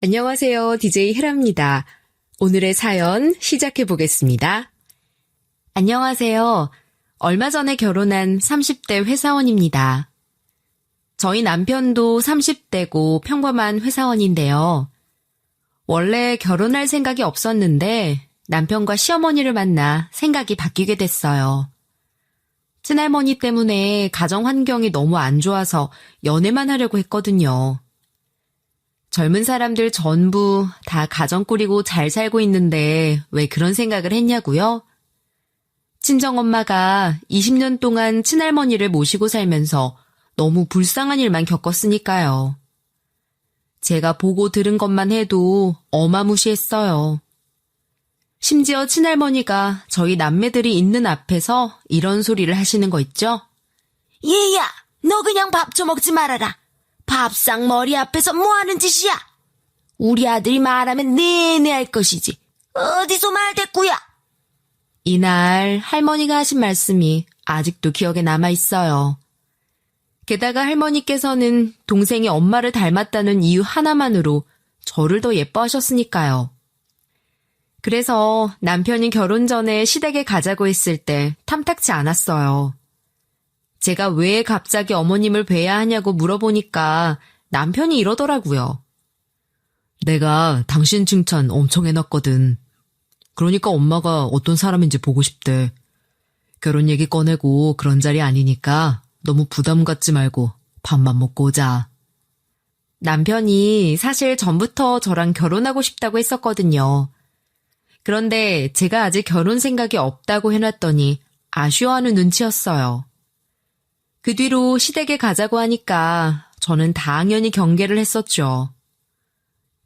안녕하세요. DJ 헤라입니다. 오늘의 사연 시작해 보겠습니다. 안녕하세요. 얼마 전에 결혼한 30대 회사원입니다. 저희 남편도 30대고 평범한 회사원인데요. 원래 결혼할 생각이 없었는데 남편과 시어머니를 만나 생각이 바뀌게 됐어요. 친할머니 때문에 가정 환경이 너무 안 좋아서 연애만 하려고 했거든요. 젊은 사람들 전부 다 가정 꾸리고 잘 살고 있는데 왜 그런 생각을 했냐고요? 친정엄마가 20년 동안 친할머니를 모시고 살면서 너무 불쌍한 일만 겪었으니까요. 제가 보고 들은 것만 해도 어마무시했어요. 심지어 친할머니가 저희 남매들이 있는 앞에서 이런 소리를 하시는 거 있죠? 얘야, 너 그냥 밥 좀 먹지 말아라. 밥상 머리 앞에서 뭐하는 짓이야? 우리 아들이 말하면 네네 할 것이지. 어디서 말대꾸야? 이날 할머니가 하신 말씀이 아직도 기억에 남아있어요. 게다가 할머니께서는 동생이 엄마를 닮았다는 이유 하나만으로 저를 더 예뻐하셨으니까요. 그래서 남편이 결혼 전에 시댁에 가자고 했을 때 탐탁치 않았어요. 제가 왜 갑자기 어머님을 뵈야 하냐고 물어보니까 남편이 이러더라고요. 내가 당신 칭찬 엄청 해놨거든. 그러니까 엄마가 어떤 사람인지 보고 싶대. 결혼 얘기 꺼내고 그런 자리 아니니까 너무 부담 갖지 말고 밥만 먹고 오자. 남편이 사실 전부터 저랑 결혼하고 싶다고 했었거든요. 그런데 제가 아직 결혼 생각이 없다고 해놨더니 아쉬워하는 눈치였어요. 그 뒤로 시댁에 가자고 하니까 저는 당연히 경계를 했었죠.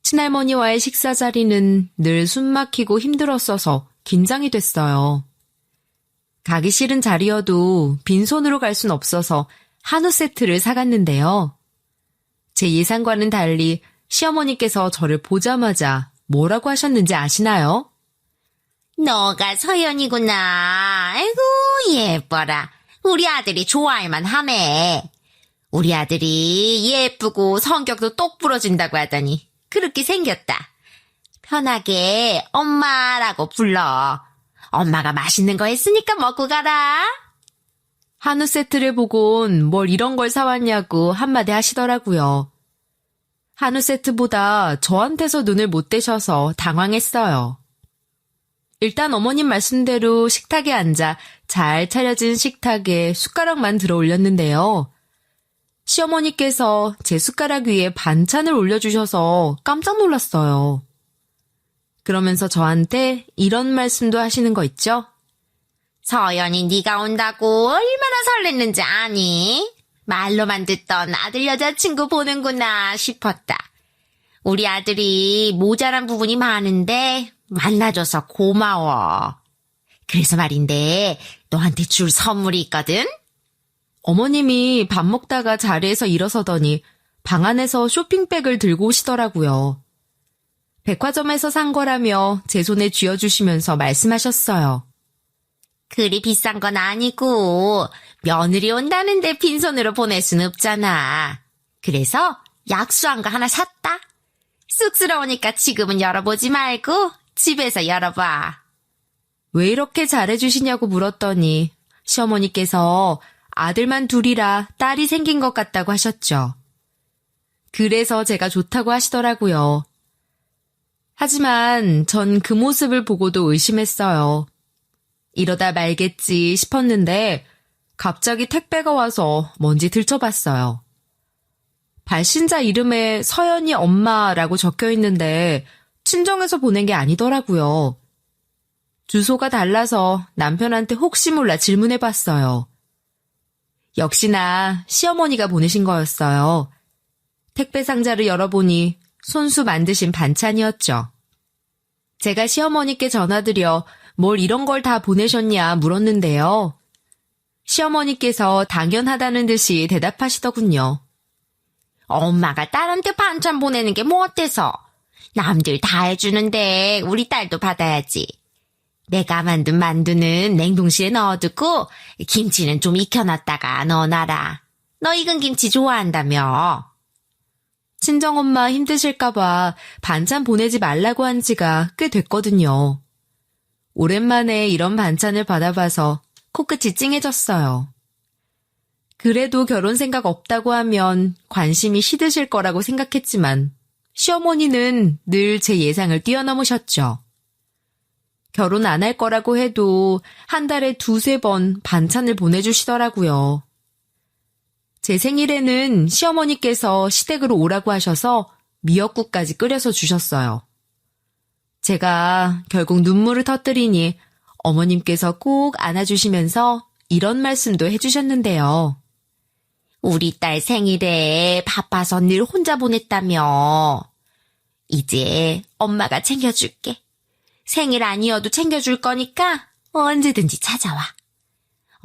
친할머니와의 식사 자리는 늘 숨막히고 힘들었어서 긴장이 됐어요. 가기 싫은 자리여도 빈손으로 갈 순 없어서 한우 세트를 사갔는데요. 제 예상과는 달리 시어머니께서 저를 보자마자 뭐라고 하셨는지 아시나요? 너가 서연이구나. 아이고 예뻐라. 우리 아들이 좋아할 만하네. 우리 아들이 예쁘고 성격도 똑 부러진다고 하더니 그렇게 생겼다. 편하게 엄마라고 불러. 엄마가 맛있는 거 했으니까 먹고 가라. 한우 세트를 보곤 뭘 이런 걸 사왔냐고 한마디 하시더라고요. 한우 세트보다 저한테서 눈을 못 떼셔서 당황했어요. 일단 어머님 말씀대로 식탁에 앉아 잘 차려진 식탁에 숟가락만 들어 올렸는데요. 시어머니께서 제 숟가락 위에 반찬을 올려주셔서 깜짝 놀랐어요. 그러면서 저한테 이런 말씀도 하시는 거 있죠? 서연이 네가 온다고 얼마나 설렜는지 아니? 말로만 듣던 아들 여자친구 보는구나 싶었다. 우리 아들이 모자란 부분이 많은데 만나줘서 고마워. 그래서 말인데 너한테 줄 선물이 있거든? 어머님이 밥 먹다가 자리에서 일어서더니 방 안에서 쇼핑백을 들고 오시더라고요. 백화점에서 산 거라며 제 손에 쥐어주시면서 말씀하셨어요. 그리 비싼 건 아니고 며느리 온다는데 빈손으로 보낼 순 없잖아. 그래서 약수한 거 하나 샀다. 쑥스러우니까 지금은 열어보지 말고 집에서 열어봐. 왜 이렇게 잘해주시냐고 물었더니 시어머니께서 아들만 둘이라 딸이 생긴 것 같다고 하셨죠. 그래서 제가 좋다고 하시더라고요. 하지만 전 그 모습을 보고도 의심했어요. 이러다 말겠지 싶었는데 갑자기 택배가 와서 뭔지 들춰봤어요. 발신자 이름에 서연이 엄마라고 적혀 있는데 친정에서 보낸 게 아니더라고요. 주소가 달라서 남편한테 혹시 몰라 질문해봤어요. 역시나 시어머니가 보내신 거였어요. 택배 상자를 열어보니 손수 만드신 반찬이었죠. 제가 시어머니께 전화드려 뭘 이런 걸 다 보내셨냐 물었는데요. 시어머니께서 당연하다는 듯이 대답하시더군요. 엄마가 딸한테 반찬 보내는 게 뭐 어때서? 남들 다 해주는데 우리 딸도 받아야지. 내가 만든 만두는 냉동실에 넣어두고 김치는 좀 익혀놨다가 넣어놔라. 너 익은 김치 좋아한다며. 친정엄마 힘드실까봐 반찬 보내지 말라고 한 지가 꽤 됐거든요. 오랜만에 이런 반찬을 받아봐서 코끝이 찡해졌어요. 그래도 결혼 생각 없다고 하면 관심이 시드실 거라고 생각했지만 시어머니는 늘 제 예상을 뛰어넘으셨죠. 결혼 안 할 거라고 해도 한 달에 2-3번 반찬을 보내주시더라고요. 제 생일에는 시어머니께서 시댁으로 오라고 하셔서 미역국까지 끓여서 주셨어요. 제가 결국 눈물을 터뜨리니 어머님께서 꼭 안아주시면서 이런 말씀도 해주셨는데요. 우리 딸 생일에 바빠서 늘 혼자 보냈다며. 이제 엄마가 챙겨줄게. 생일 아니어도 챙겨줄 거니까 언제든지 찾아와.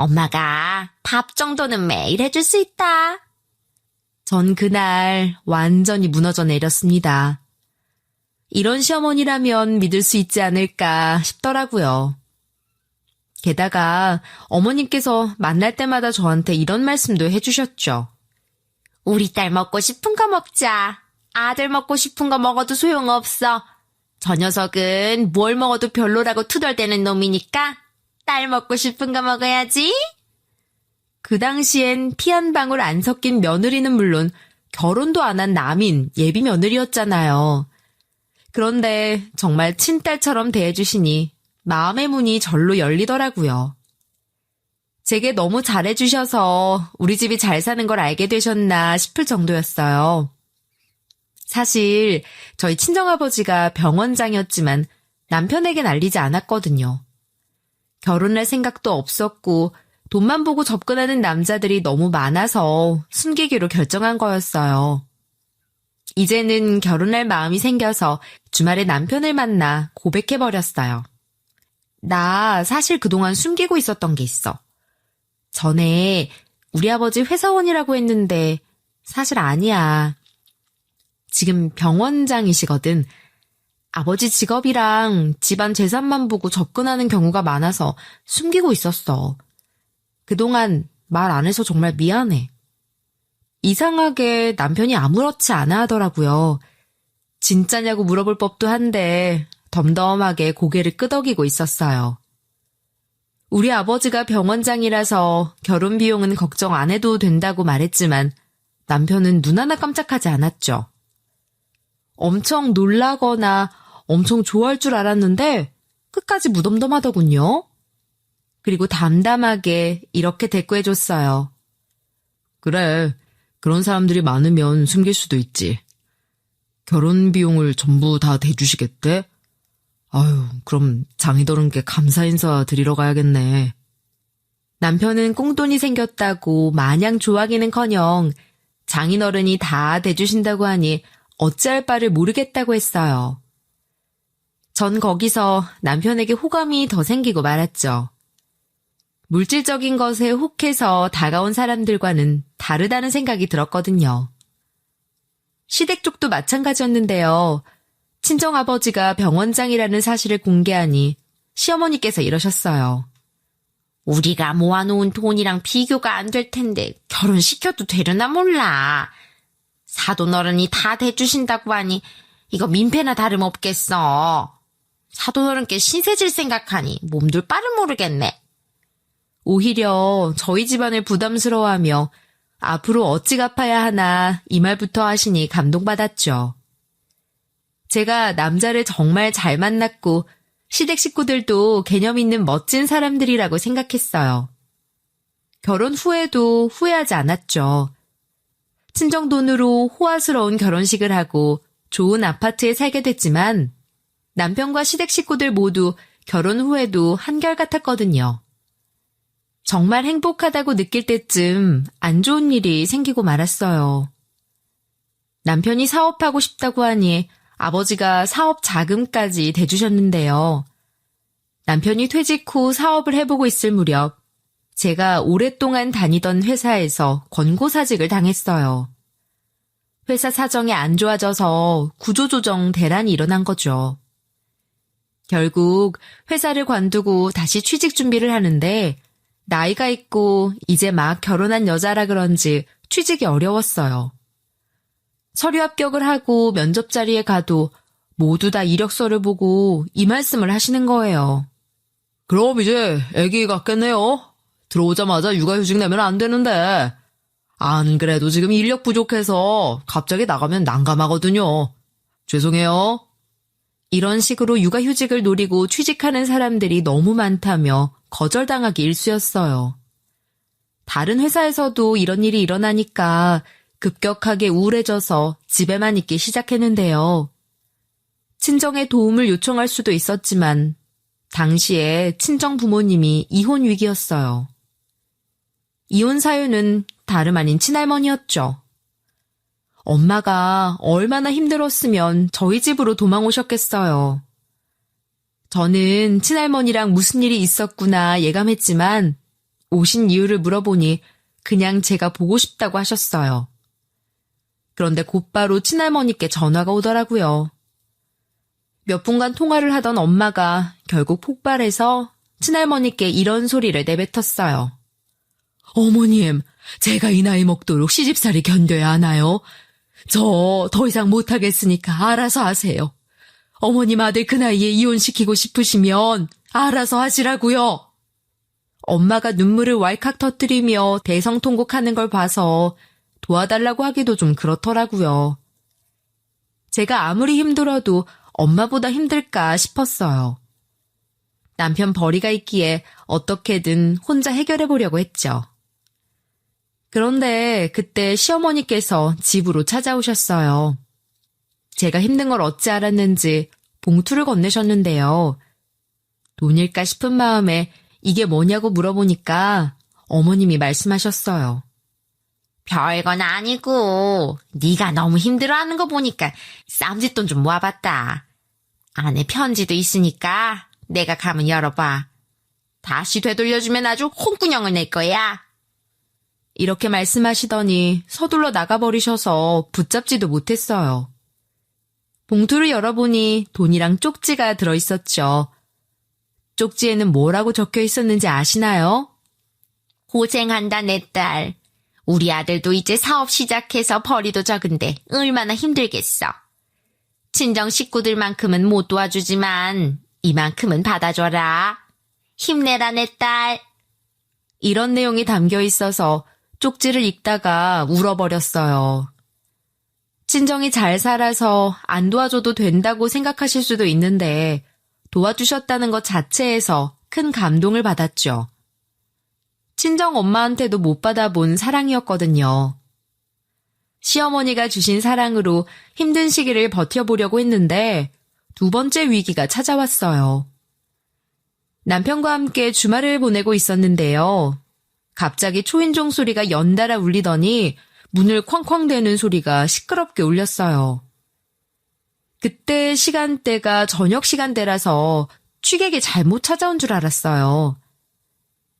엄마가 밥 정도는 매일 해줄 수 있다. 전 그날 완전히 무너져 내렸습니다. 이런 시어머니라면 믿을 수 있지 않을까 싶더라고요. 게다가 어머님께서 만날 때마다 저한테 이런 말씀도 해주셨죠. 우리 딸 먹고 싶은 거 먹자. 아들 먹고 싶은 거 먹어도 소용없어. 저 녀석은 뭘 먹어도 별로라고 투덜대는 놈이니까 딸 먹고 싶은 거 먹어야지. 그 당시엔 피 한 방울 안 섞인 며느리는 물론 결혼도 안 한 남인 예비 며느리였잖아요. 그런데 정말 친딸처럼 대해주시니 마음의 문이 절로 열리더라고요. 제게 너무 잘해주셔서 우리 집이 잘 사는 걸 알게 되셨나 싶을 정도였어요. 사실 저희 친정아버지가 병원장이었지만 남편에겐 알리지 않았거든요. 결혼할 생각도 없었고 돈만 보고 접근하는 남자들이 너무 많아서 숨기기로 결정한 거였어요. 이제는 결혼할 마음이 생겨서 주말에 남편을 만나 고백해버렸어요. 나 사실 그동안 숨기고 있었던 게 있어. 전에 우리 아버지 회사원이라고 했는데 사실 아니야. 지금 병원장이시거든. 아버지 직업이랑 집안 재산만 보고 접근하는 경우가 많아서 숨기고 있었어. 그동안 말 안 해서 정말 미안해. 이상하게 남편이 아무렇지 않아 하더라고요. 진짜냐고 물어볼 법도 한데 덤덤하게 고개를 끄덕이고 있었어요. 우리 아버지가 병원장이라서 결혼 비용은 걱정 안 해도 된다고 말했지만 남편은 눈 하나 깜짝하지 않았죠. 엄청 놀라거나 엄청 좋아할 줄 알았는데 끝까지 무덤덤하더군요. 그리고 담담하게 이렇게 대꾸해줬어요. 그래, 그런 사람들이 많으면 숨길 수도 있지. 결혼 비용을 전부 다 대주시겠대? 아유, 그럼 장인어른께 감사 인사 드리러 가야겠네. 남편은 꽁돈이 생겼다고 마냥 좋아하기는커녕 장인어른이 다 대주신다고 하니 어찌할 바를 모르겠다고 했어요. 전 거기서 남편에게 호감이 더 생기고 말았죠. 물질적인 것에 혹해서 다가온 사람들과는 다르다는 생각이 들었거든요. 시댁 쪽도 마찬가지였는데요. 친정아버지가 병원장이라는 사실을 공개하니 시어머니께서 이러셨어요. 우리가 모아놓은 돈이랑 비교가 안 될 텐데 결혼시켜도 되려나 몰라. 사돈어른이 다 대주신다고 하니 이거 민폐나 다름없겠어. 사돈어른께 신세질 생각하니 몸둘 바를 모르겠네. 오히려 저희 집안을 부담스러워하며 앞으로 어찌 갚아야 하나 이 말부터 하시니 감동받았죠. 제가 남자를 정말 잘 만났고 시댁 식구들도 개념 있는 멋진 사람들이라고 생각했어요. 결혼 후에도 후회하지 않았죠. 친정 돈으로 호화스러운 결혼식을 하고 좋은 아파트에 살게 됐지만 남편과 시댁 식구들 모두 결혼 후에도 한결같았거든요. 정말 행복하다고 느낄 때쯤 안 좋은 일이 생기고 말았어요. 남편이 사업하고 싶다고 하니 아버지가 사업 자금까지 대주셨는데요. 남편이 퇴직 후 사업을 해보고 있을 무렵 제가 오랫동안 다니던 회사에서 권고사직을 당했어요. 회사 사정이 안 좋아져서 구조조정 대란이 일어난 거죠. 결국 회사를 관두고 다시 취직 준비를 하는데 나이가 있고 이제 막 결혼한 여자라 그런지 취직이 어려웠어요. 서류 합격을 하고 면접 자리에 가도 모두 다 이력서를 보고 이 말씀을 하시는 거예요. 그럼 이제 애기 같겠네요. 들어오자마자 육아휴직 내면 안 되는데. 안 그래도 지금 인력 부족해서 갑자기 나가면 난감하거든요. 죄송해요. 이런 식으로 육아휴직을 노리고 취직하는 사람들이 너무 많다며 거절당하기 일쑤였어요. 다른 회사에서도 이런 일이 일어나니까 급격하게 우울해져서 집에만 있기 시작했는데요. 친정의 도움을 요청할 수도 있었지만 당시에 친정 부모님이 이혼 위기였어요. 이혼 사유는 다름 아닌 친할머니였죠. 엄마가 얼마나 힘들었으면 저희 집으로 도망 오셨겠어요. 저는 친할머니랑 무슨 일이 있었구나 예감했지만 오신 이유를 물어보니 그냥 제가 보고 싶다고 하셨어요. 그런데 곧바로 친할머니께 전화가 오더라고요. 몇 분간 통화를 하던 엄마가 결국 폭발해서 친할머니께 이런 소리를 내뱉었어요. 어머님, 제가 이 나이 먹도록 시집살이 견뎌야 하나요? 저 더 이상 못하겠으니까 알아서 하세요. 어머님 아들 그 나이에 이혼시키고 싶으시면 알아서 하시라고요. 엄마가 눈물을 왈칵 터뜨리며 대성통곡하는 걸 봐서 도와달라고 하기도 좀 그렇더라고요. 제가 아무리 힘들어도 엄마보다 힘들까 싶었어요. 남편 벌이가 있기에 어떻게든 혼자 해결해 보려고 했죠. 그런데 그때 시어머니께서 집으로 찾아오셨어요. 제가 힘든 걸 어찌 알았는지 봉투를 건네셨는데요. 돈일까 싶은 마음에 이게 뭐냐고 물어보니까 어머님이 말씀하셨어요. 별건 아니고 네가 너무 힘들어하는 거 보니까 쌈짓돈 좀 모아봤다. 안에 편지도 있으니까 내가 가면 열어봐. 다시 되돌려주면 아주 홍군형을 낼 거야. 이렇게 말씀하시더니 서둘러 나가버리셔서 붙잡지도 못했어요. 봉투를 열어보니 돈이랑 쪽지가 들어있었죠. 쪽지에는 뭐라고 적혀 있었는지 아시나요? 고생한다 내 딸. 우리 아들도 이제 사업 시작해서 벌이도 적은데 얼마나 힘들겠어. 친정 식구들만큼은 못 도와주지만 이만큼은 받아줘라. 힘내라 내 딸. 이런 내용이 담겨 있어서 쪽지를 읽다가 울어버렸어요. 친정이 잘 살아서 안 도와줘도 된다고 생각하실 수도 있는데 도와주셨다는 것 자체에서 큰 감동을 받았죠. 친정 엄마한테도 못 받아본 사랑이었거든요. 시어머니가 주신 사랑으로 힘든 시기를 버텨보려고 했는데 두 번째 위기가 찾아왔어요. 남편과 함께 주말을 보내고 있었는데요. 갑자기 초인종 소리가 연달아 울리더니 문을 쾅쾅 대는 소리가 시끄럽게 울렸어요. 그때 시간대가 저녁 시간대라서 취객이 잘못 찾아온 줄 알았어요.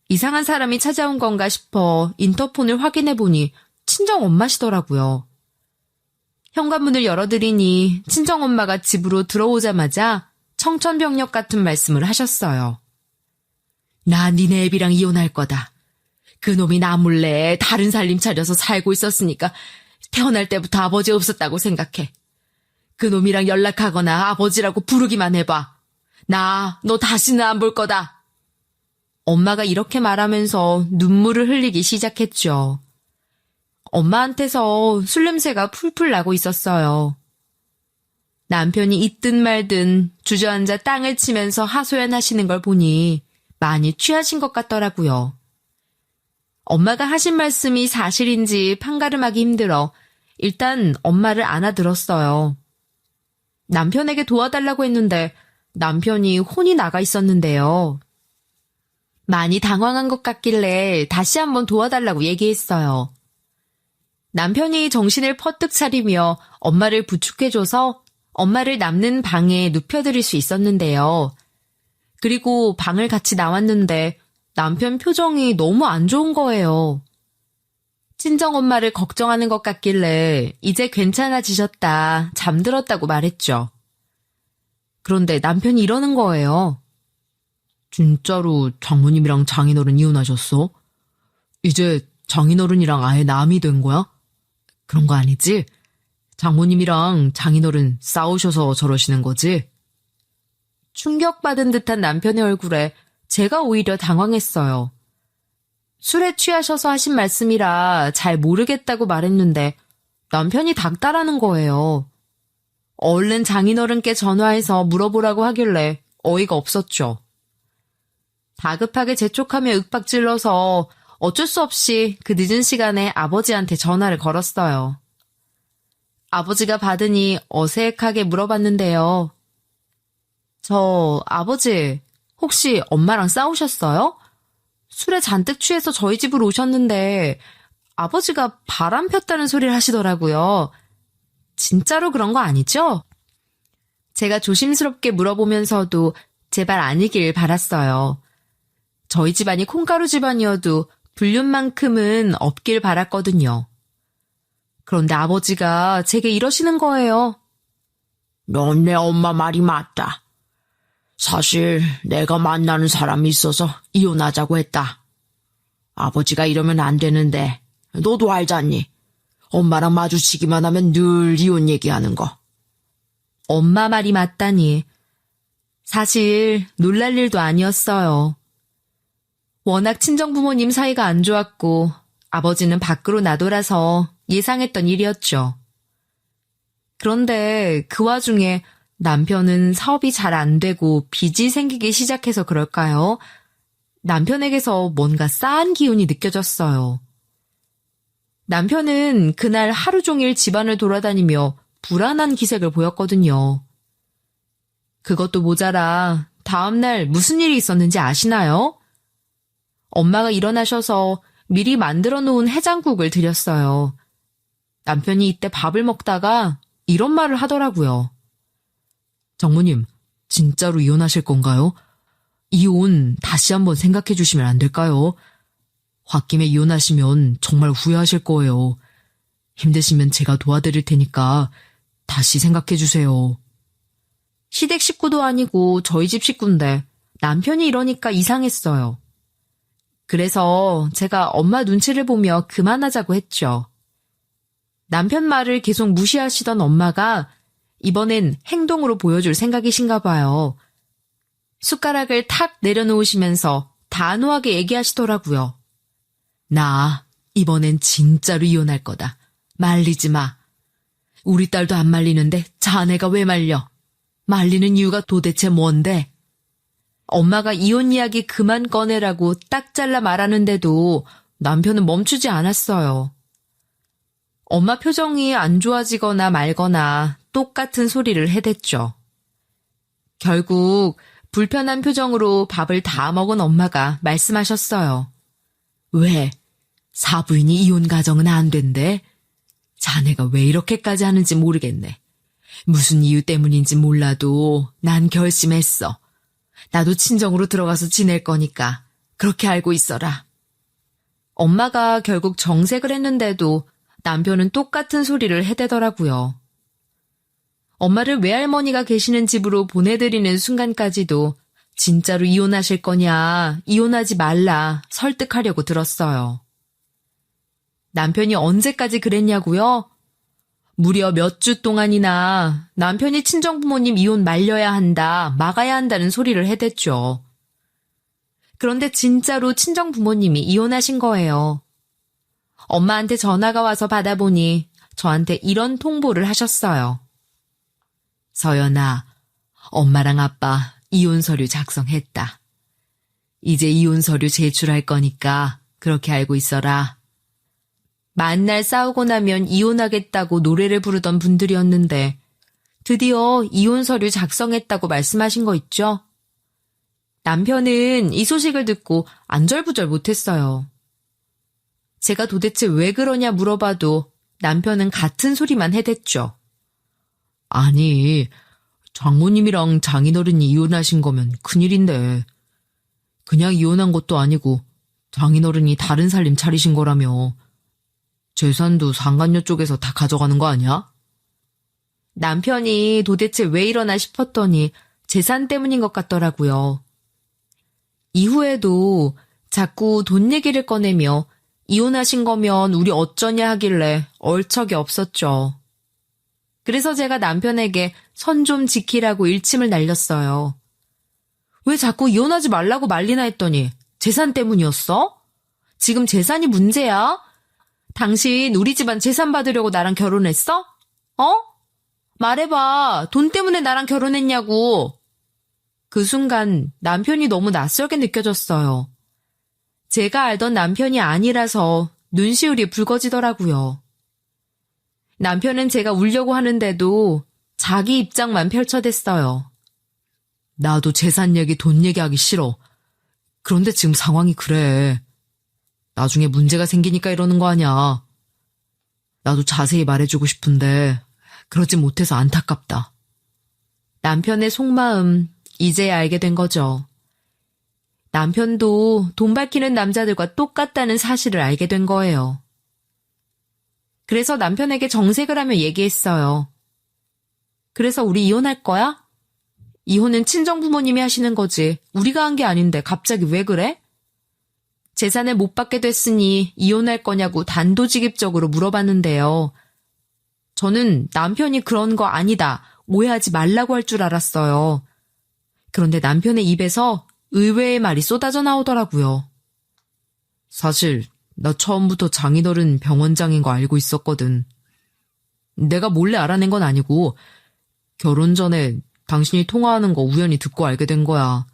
이상한 사람이 찾아온 건가 싶어 인터폰을 확인해보니 친정엄마시더라고요. 현관문을 열어드리니 친정엄마가 집으로 들어오자마자 청천벽력 같은 말씀을 하셨어요. 나 니네 애비랑 이혼할 거다. 그놈이 나 몰래 다른 살림 차려서 살고 있었으니까 태어날 때부터 아버지 없었다고 생각해. 그놈이랑 연락하거나 아버지라고 부르기만 해봐. 나 너 다시는 안 볼 거다. 엄마가 이렇게 말하면서 눈물을 흘리기 시작했죠. 엄마한테서 술 냄새가 풀풀 나고 있었어요. 남편이 있든 말든 주저앉아 땅을 치면서 하소연하시는 걸 보니 많이 취하신 것 같더라고요. 엄마가 하신 말씀이 사실인지 판가름하기 힘들어 일단 엄마를 안아들었어요. 남편에게 도와달라고 했는데 남편이 혼이 나가 있었는데요. 많이 당황한 것 같길래 다시 한번 도와달라고 얘기했어요. 남편이 정신을 퍼뜩 차리며 엄마를 부축해줘서 엄마를 남는 방에 눕혀드릴 수 있었는데요. 그리고 방을 같이 나왔는데 남편 표정이 너무 안 좋은 거예요. 친정엄마를 걱정하는 것 같길래 이제 괜찮아지셨다, 잠들었다고 말했죠. 그런데 남편이 이러는 거예요. 진짜로 장모님이랑 장인어른 이혼하셨어? 이제 장인어른이랑 아예 남이 된 거야? 그런 거 아니지? 장모님이랑 장인어른 싸우셔서 저러시는 거지? 충격받은 듯한 남편의 얼굴에 제가 오히려 당황했어요. 술에 취하셔서 하신 말씀이라 잘 모르겠다고 말했는데 남편이 닥달하는 거예요. 얼른 장인어른께 전화해서 물어보라고 하길래 어이가 없었죠. 다급하게 재촉하며 윽박질러서 어쩔 수 없이 그 늦은 시간에 아버지한테 전화를 걸었어요. 아버지가 받으니 어색하게 물어봤는데요. 아버지, 혹시 엄마랑 싸우셨어요? 술에 잔뜩 취해서 저희 집으로 오셨는데 아버지가 바람 폈다는 소리를 하시더라고요. 진짜로 그런 거 아니죠? 제가 조심스럽게 물어보면서도 제발 아니길 바랐어요. 저희 집안이 콩가루 집안이어도 불륜만큼은 없길 바랐거든요. 그런데 아버지가 제게 이러시는 거예요. 넌 내 엄마 말이 맞다. 사실 내가 만나는 사람이 있어서 이혼하자고 했다. 아버지가 이러면 안 되는데 너도 알잖니. 엄마랑 마주치기만 하면 늘 이혼 얘기하는 거. 엄마 말이 맞다니. 사실 놀랄 일도 아니었어요. 워낙 친정부모님 사이가 안 좋았고 아버지는 밖으로 나돌아서 예상했던 일이었죠. 그런데 그 와중에 남편은 사업이 잘 안 되고 빚이 생기기 시작해서 그럴까요? 남편에게서 뭔가 싸한 기운이 느껴졌어요. 남편은 그날 하루 종일 집안을 돌아다니며 불안한 기색을 보였거든요. 그것도 모자라 다음날 무슨 일이 있었는지 아시나요? 엄마가 일어나셔서 미리 만들어 놓은 해장국을 드렸어요. 남편이 이때 밥을 먹다가 이런 말을 하더라고요. 장모님, 진짜로 이혼하실 건가요? 이혼 다시 한번 생각해 주시면 안 될까요? 홧김에 이혼하시면 정말 후회하실 거예요. 힘드시면 제가 도와드릴 테니까 다시 생각해 주세요. 시댁 식구도 아니고 저희 집 식구인데 남편이 이러니까 이상했어요. 그래서 제가 엄마 눈치를 보며 그만하자고 했죠. 남편 말을 계속 무시하시던 엄마가 이번엔 행동으로 보여줄 생각이신가 봐요. 숟가락을 탁 내려놓으시면서 단호하게 얘기하시더라고요. 나 이번엔 진짜로 이혼할 거다. 말리지 마. 우리 딸도 안 말리는데 자네가 왜 말려? 말리는 이유가 도대체 뭔데? 엄마가 이혼 이야기 그만 꺼내라고 딱 잘라 말하는데도 남편은 멈추지 않았어요. 엄마 표정이 안 좋아지거나 말거나 똑같은 소리를 해댔죠. 결국 불편한 표정으로 밥을 다 먹은 엄마가 말씀하셨어요. 왜? 사부인이 이혼 가정은 안 된대? 자네가 왜 이렇게까지 하는지 모르겠네. 무슨 이유 때문인지 몰라도 난 결심했어. 나도 친정으로 들어가서 지낼 거니까 그렇게 알고 있어라. 엄마가 결국 정색을 했는데도 남편은 똑같은 소리를 해대더라고요. 엄마를 외할머니가 계시는 집으로 보내드리는 순간까지도 진짜로 이혼하실 거냐, 이혼하지 말라 설득하려고 들었어요. 남편이 언제까지 그랬냐고요? 무려 몇 주 동안이나 남편이 친정부모님 이혼 말려야 한다, 막아야 한다는 소리를 해댔죠. 그런데 진짜로 친정부모님이 이혼하신 거예요. 엄마한테 전화가 와서 받아보니 저한테 이런 통보를 하셨어요. 서연아, 엄마랑 아빠 이혼 서류 작성했다. 이제 이혼 서류 제출할 거니까 그렇게 알고 있어라. 만날 싸우고 나면 이혼하겠다고 노래를 부르던 분들이었는데 드디어 이혼 서류 작성했다고 말씀하신 거 있죠? 남편은 이 소식을 듣고 안절부절 못했어요. 제가 도대체 왜 그러냐 물어봐도 남편은 같은 소리만 해댔죠. 아니, 장모님이랑 장인어른이 이혼하신 거면 큰일인데 그냥 이혼한 것도 아니고 장인어른이 다른 살림 차리신 거라며 재산도 상간녀 쪽에서 다 가져가는 거 아니야? 남편이 도대체 왜 이러나 싶었더니 재산 때문인 것 같더라고요. 이후에도 자꾸 돈 얘기를 꺼내며 이혼하신 거면 우리 어쩌냐 하길래 얼척이 없었죠. 그래서 제가 남편에게 선 좀 지키라고 일침을 날렸어요. 왜 자꾸 이혼하지 말라고 말리나 했더니 재산 때문이었어? 지금 재산이 문제야? 당신 우리 집안 재산 받으려고 나랑 결혼했어? 어? 말해봐. 돈 때문에 나랑 결혼했냐고. 그 순간 남편이 너무 낯설게 느껴졌어요. 제가 알던 남편이 아니라서 눈시울이 붉어지더라고요. 남편은 제가 울려고 하는데도 자기 입장만 펼쳐댔어요. 나도 재산 얘기, 돈 얘기하기 싫어. 그런데 지금 상황이 그래. 나중에 문제가 생기니까 이러는 거 아니야. 나도 자세히 말해주고 싶은데 그러지 못해서 안타깝다. 남편의 속마음 이제야 알게 된 거죠. 남편도 돈 밝히는 남자들과 똑같다는 사실을 알게 된 거예요. 그래서 남편에게 정색을 하며 얘기했어요. 그래서 우리 이혼할 거야? 이혼은 친정부모님이 하시는 거지. 우리가 한 게 아닌데 갑자기 왜 그래? 재산을 못 받게 됐으니 이혼할 거냐고 단도직입적으로 물어봤는데요. 저는 남편이 그런 거 아니다, 오해하지 말라고 할 줄 알았어요. 그런데 남편의 입에서 의외의 말이 쏟아져 나오더라고요. 사실 나 처음부터 장인어른 병원장인 거 알고 있었거든. 내가 몰래 알아낸 건 아니고 결혼 전에 당신이 통화하는 거 우연히 듣고 알게 된 거야.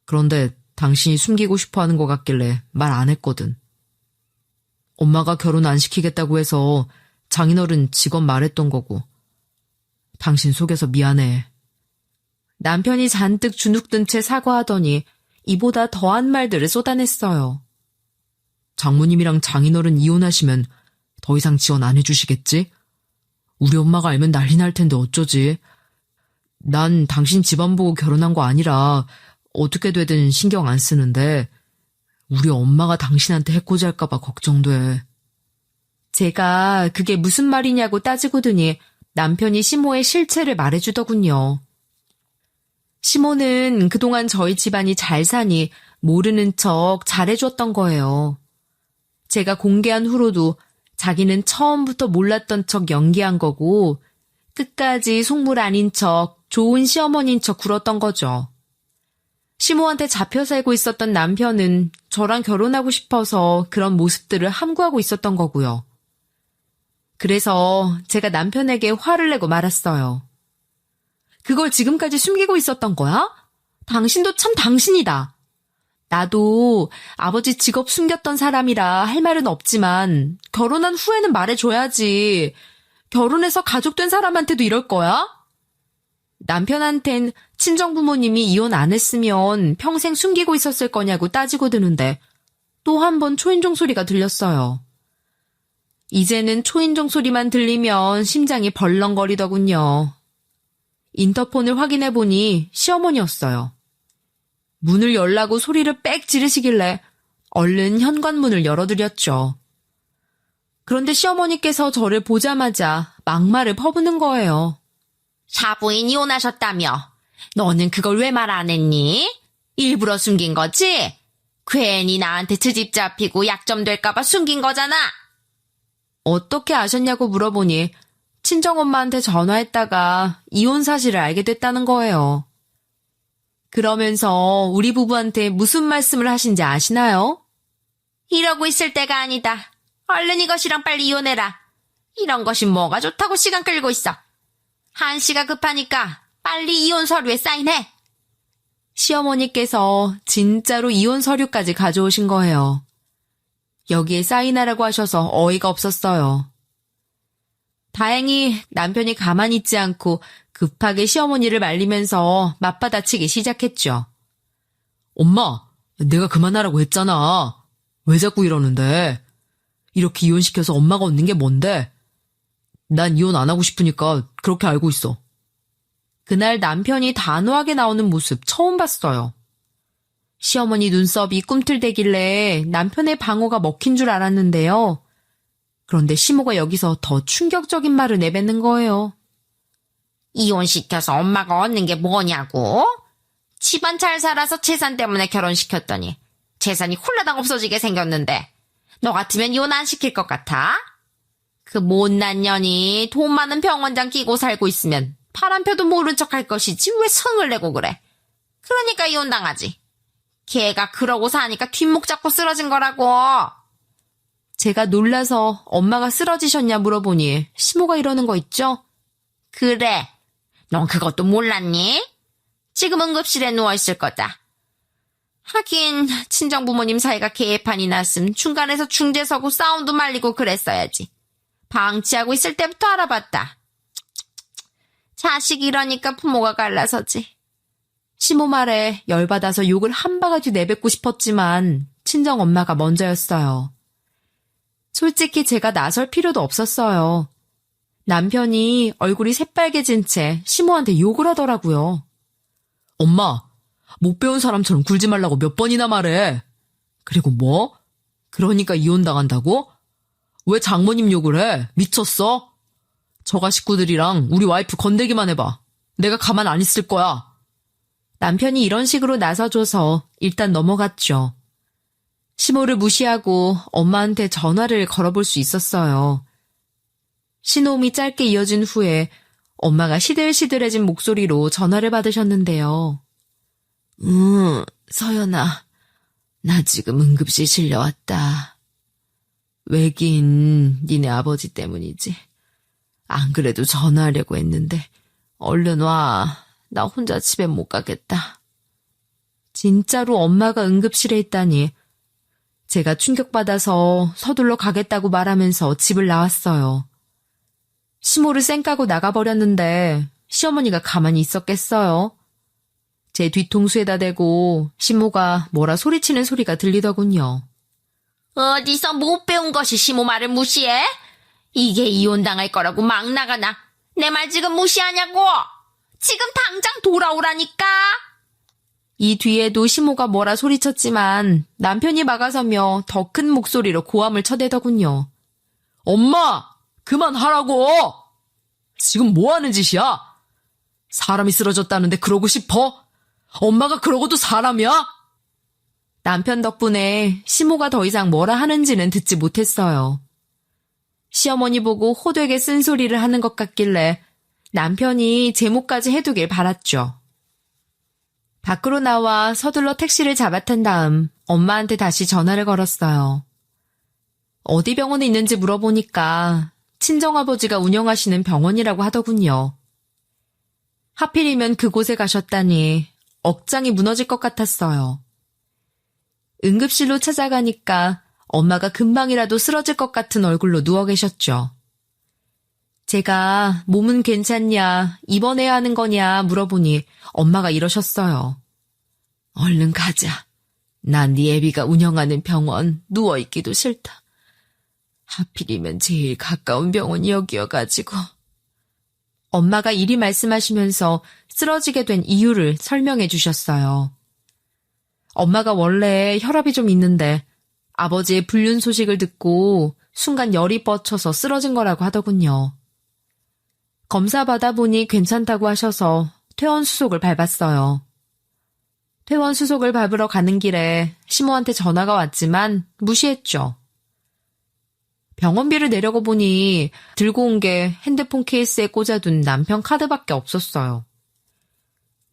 그런데 당신이 숨기고 싶어 하는 것 같길래 말 안 했거든. 엄마가 결혼 안 시키겠다고 해서 장인어른 직업 말했던 거고. 당신 속여서 미안해. 남편이 잔뜩 주눅든 채 사과하더니 이보다 더한 말들을 쏟아냈어요. 장모님이랑 장인어른 이혼하시면 더 이상 지원 안 해주시겠지? 우리 엄마가 알면 난리 날 텐데 어쩌지? 난 당신 집안 보고 결혼한 거 아니라 어떻게 되든 신경 안 쓰는데 우리 엄마가 당신한테 해코지 할까봐 걱정돼. 제가 그게 무슨 말이냐고 따지고더니 남편이 시모의 실체를 말해주더군요. 시모는 그동안 저희 집안이 잘 사니 모르는 척 잘해줬던 거예요. 제가 공개한 후로도 자기는 처음부터 몰랐던 척 연기한 거고 끝까지 속물 아닌 척 좋은 시어머니인 척 굴었던 거죠. 시모한테 잡혀 살고 있었던 남편은 저랑 결혼하고 싶어서 그런 모습들을 함구하고 있었던 거고요. 그래서 제가 남편에게 화를 내고 말았어요. 그걸 지금까지 숨기고 있었던 거야? 당신도 참 당신이다. 나도 아버지 직업 숨겼던 사람이라 할 말은 없지만 결혼한 후에는 말해줘야지. 결혼해서 가족 된 사람한테도 이럴 거야? 남편한텐 친정부모님이 이혼 안 했으면 평생 숨기고 있었을 거냐고 따지고 드는데 또 한 번 초인종 소리가 들렸어요. 이제는 초인종 소리만 들리면 심장이 벌렁거리더군요. 인터폰을 확인해보니 시어머니였어요. 문을 열라고 소리를 빽 지르시길래 얼른 현관문을 열어드렸죠. 그런데 시어머니께서 저를 보자마자 막말을 퍼부는 거예요. 사부인 이혼하셨다며. 너는 그걸 왜 말 안 했니? 일부러 숨긴 거지? 괜히 나한테 트집 잡히고 약점 될까봐 숨긴 거잖아. 어떻게 아셨냐고 물어보니 친정엄마한테 전화했다가 이혼 사실을 알게 됐다는 거예요. 그러면서 우리 부부한테 무슨 말씀을 하신지 아시나요? 이러고 있을 때가 아니다. 얼른 이것이랑 빨리 이혼해라. 이런 것이 뭐가 좋다고 시간 끌고 있어. 한시가 급하니까 빨리 이혼 서류에 사인해. 시어머니께서 진짜로 이혼 서류까지 가져오신 거예요. 여기에 사인하라고 하셔서 어이가 없었어요. 다행히 남편이 가만히 있지 않고 급하게 시어머니를 말리면서 맞받아치기 시작했죠. 엄마, 내가 그만하라고 했잖아. 왜 자꾸 이러는데? 이렇게 이혼시켜서 엄마가 얻는 게 뭔데? 난 이혼 안 하고 싶으니까 그렇게 알고 있어. 그날 남편이 단호하게 나오는 모습 처음 봤어요. 시어머니 눈썹이 꿈틀대길래 남편의 방어가 먹힌 줄 알았는데요. 그런데 시모가 여기서 더 충격적인 말을 내뱉는 거예요. 이혼시켜서 엄마가 얻는 게 뭐냐고? 집안 잘 살아서 재산 때문에 결혼시켰더니 재산이 홀라당 없어지게 생겼는데 너 같으면 이혼 안 시킬 것 같아? 그 못난 년이 돈 많은 병원장 끼고 살고 있으면 파란표도 모른 척 할 것이지 왜 성을 내고 그래. 그러니까 이혼당하지. 걔가 그러고 사니까 뒷목 잡고 쓰러진 거라고. 제가 놀라서 엄마가 쓰러지셨냐 물어보니 시모가 이러는 거 있죠? 그래. 넌 그것도 몰랐니? 지금 응급실에 누워있을 거다. 하긴 친정부모님 사이가 개판이 났음 중간에서 중재 서고 싸움도 말리고 그랬어야지. 방치하고 있을 때부터 알아봤다. 자식 이러니까 부모가 갈라서지. 시모 말에 열받아서 욕을 한 바가지 내뱉고 싶었지만 친정엄마가 먼저였어요. 솔직히 제가 나설 필요도 없었어요. 남편이 얼굴이 새빨개진 채 시모한테 욕을 하더라고요. 엄마, 못 배운 사람처럼 굴지 말라고 몇 번이나 말해. 그리고 뭐? 그러니까 이혼당한다고? 왜 장모님 욕을 해? 미쳤어? 저가 식구들이랑 우리 와이프 건들기만 해봐. 내가 가만 안 있을 거야. 남편이 이런 식으로 나서줘서 일단 넘어갔죠. 시모를 무시하고 엄마한테 전화를 걸어볼 수 있었어요. 신호음이 짧게 이어진 후에 엄마가 시들시들해진 목소리로 전화를 받으셨는데요. 서연아, 나 지금 응급실 실려왔다. 왜긴 니네 아버지 때문이지. 안 그래도 전화하려고 했는데 얼른 와. 나 혼자 집에 못 가겠다. 진짜로 엄마가 응급실에 있다니. 제가 충격받아서 서둘러 가겠다고 말하면서 집을 나왔어요. 시모를 쌩까고 나가버렸는데 시어머니가 가만히 있었겠어요? 제 뒤통수에다 대고 시모가 뭐라 소리치는 소리가 들리더군요. 어디서 못 배운 것이 시모 말을 무시해? 이게 이혼당할 거라고 막 나가나? 내 말 지금 무시하냐고? 지금 당장 돌아오라니까? 이 뒤에도 시모가 뭐라 소리쳤지만 남편이 막아서며 더 큰 목소리로 고함을 쳐대더군요. 엄마! 그만하라고! 지금 뭐 하는 짓이야? 사람이 쓰러졌다는데 그러고 싶어? 엄마가 그러고도 사람이야? 남편 덕분에 시모가 더 이상 뭐라 하는지는 듣지 못했어요. 시어머니 보고 호되게 쓴소리를 하는 것 같길래 남편이 제목까지 해두길 바랐죠. 밖으로 나와 서둘러 택시를 잡아탄 다음 엄마한테 다시 전화를 걸었어요. 어디 병원에 있는지 물어보니까 친정아버지가 운영하시는 병원이라고 하더군요. 하필이면 그곳에 가셨다니 억장이 무너질 것 같았어요. 응급실로 찾아가니까 엄마가 금방이라도 쓰러질 것 같은 얼굴로 누워 계셨죠. 제가 몸은 괜찮냐, 입원해야 하는 거냐 물어보니 엄마가 이러셨어요. 얼른 가자. 난 네 애비가 운영하는 병원 누워있기도 싫다. 하필이면 제일 가까운 병원이 여기여가지고. 엄마가 이리 말씀하시면서 쓰러지게 된 이유를 설명해 주셨어요. 엄마가 원래 혈압이 좀 있는데 아버지의 불륜 소식을 듣고 순간 열이 뻗쳐서 쓰러진 거라고 하더군요. 검사 받아보니 괜찮다고 하셔서 퇴원 수속을 밟았어요. 퇴원 수속을 밟으러 가는 길에 시모한테 전화가 왔지만 무시했죠. 병원비를 내려고 보니 들고 온 게 핸드폰 케이스에 꽂아둔 남편 카드밖에 없었어요.